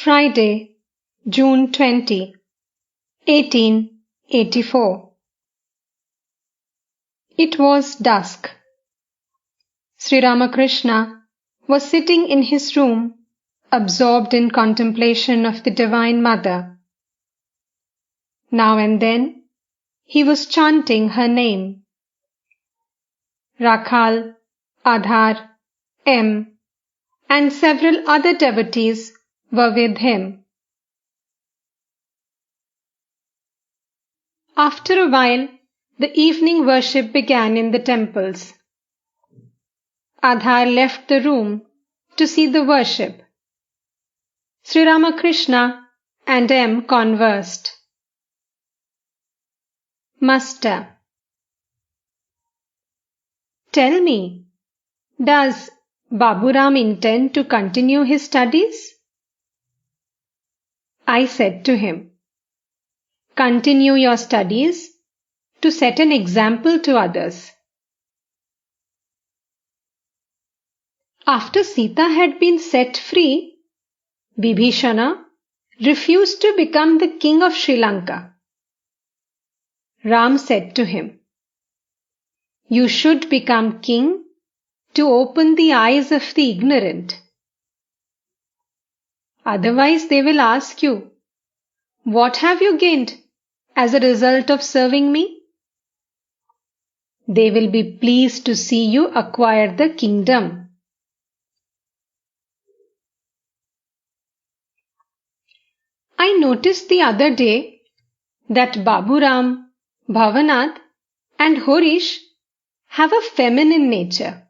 Friday, June 20, 1884. It was dusk. Sri Ramakrishna was sitting in his room, absorbed in contemplation of the Divine Mother. Now and then, he was chanting her name. Rakhal, Adhar, M, and several other devotees were with him. After a while, the evening worship began in the temples. Adhar left the room to see the worship. Sri Ramakrishna and M conversed. Master: Tell me, does Baburam intend to continue his studies? I said to him, continue your studies to set an example to others. After Sita had been set free, Vibhishana refused to become the king of Sri Lanka. Ram said to him, you should become king to open the eyes of the ignorant. Otherwise they will ask you, what have you gained as a result of serving me? They will be pleased to see you acquire the kingdom. I noticed the other day that Baburam, Bhavanath, and Horish have a feminine nature.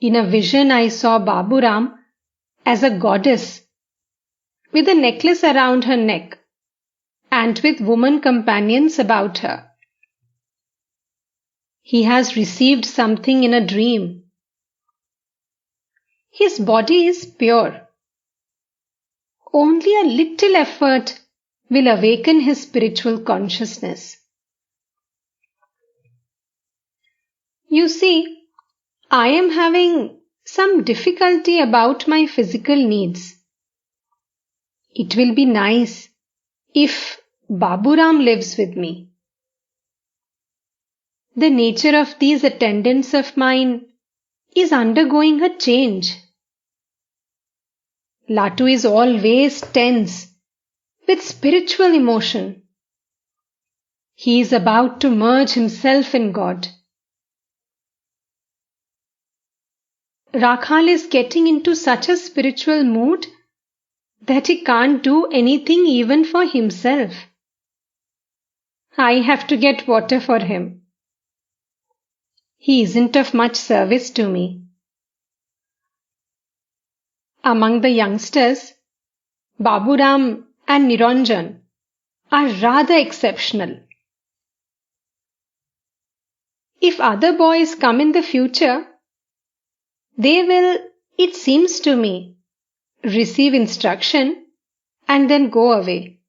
In a vision, I saw Baburam as a goddess with a necklace around her neck and with woman companions about her. He has received something in a dream. His body is pure. Only a little effort will awaken his spiritual consciousness. You see, I am having some difficulty about my physical needs. It will be nice if Baburam lives with me. The nature of these attendants of mine is undergoing a change. Latu is always tense with spiritual emotion. He is about to merge himself in God. Rakhal is getting into such a spiritual mood that he can't do anything even for himself. I have to get water for him. He isn't of much service to me. Among the youngsters, Baburam and Niranjan are rather exceptional. If other boys come in the future, they will, it seems to me, receive instruction and then go away.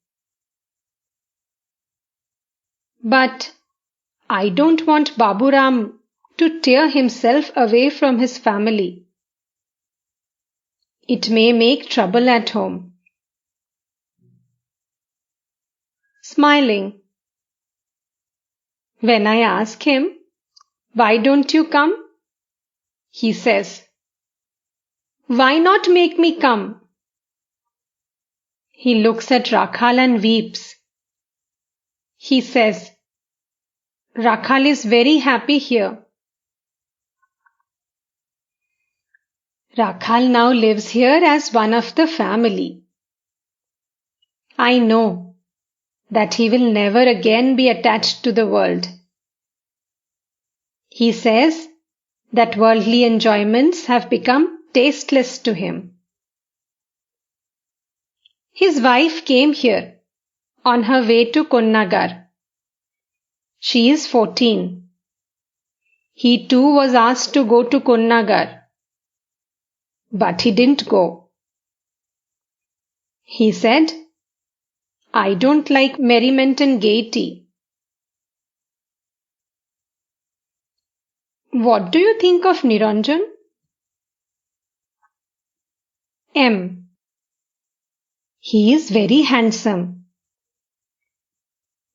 But I don't want Baburam to tear himself away from his family. It may make trouble at home. Smiling. When I ask him, why don't you come? He says, why not make me come? He looks at Rakhal and weeps. He says, Rakhal is very happy here. Rakhal now lives here as one of the family. I know that he will never again be attached to the world. He says that worldly enjoyments have become tasteless to him. His wife came here on her way to Konnagar. She is 14. He too was asked to go to Konnagar, but he didn't go. He said, I don't like merriment and gaiety. What do you think of Niranjan? M. He is very handsome.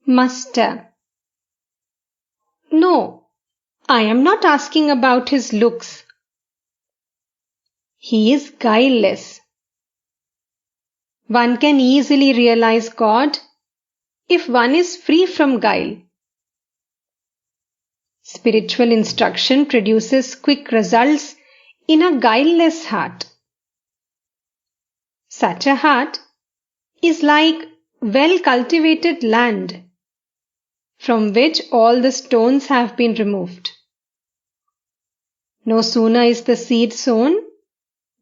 Master. No, I am not asking about his looks. He is guileless. One can easily realize God if one is free from guile. Spiritual instruction produces quick results in a guileless heart. Such a heart is like well-cultivated land from which all the stones have been removed. No sooner is the seed sown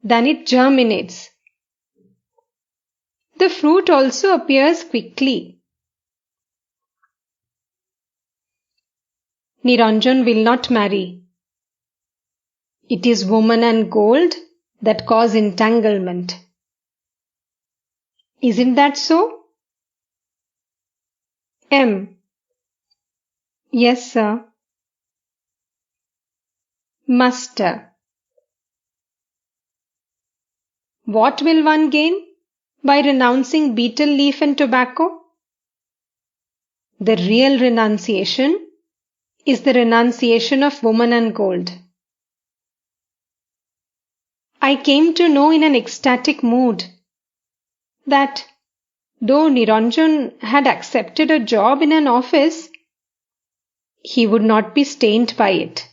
than it germinates. The fruit also appears quickly. Niranjan will not marry. It is woman and gold that cause entanglement. Isn't that so? M. Yes, sir. Master. What will one gain by renouncing betel leaf and tobacco? The real renunciation is the renunciation of woman and gold. I came to know in an ecstatic mood that though Niranjan had accepted a job in an office, he would not be stained by it.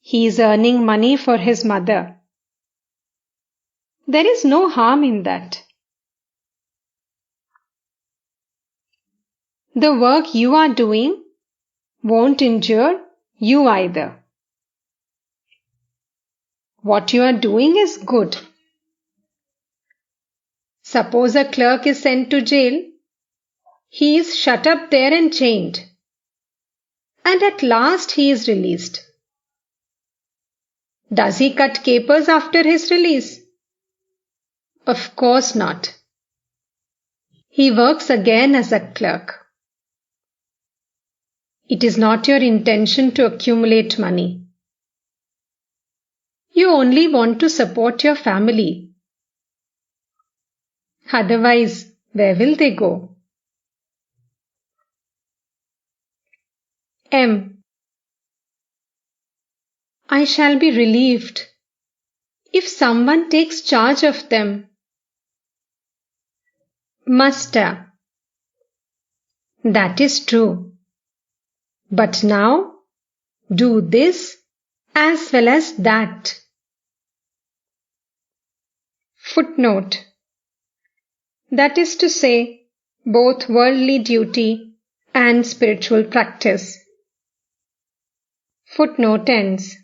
He is earning money for his mother. There is no harm in that. The work you are doing won't injure you either. What you are doing is good. Suppose a clerk is sent to jail. He is shut up there and chained. And at last he is released. Does he cut capers after his release? Of course not. He works again as a clerk. It is not your intention to accumulate money. You only want to support your family. Otherwise, where will they go? M. I shall be relieved if someone takes charge of them. Master. That is true. But now, do this as well as that. Footnote. That is to say, both worldly duty and spiritual practice. Footnote ends.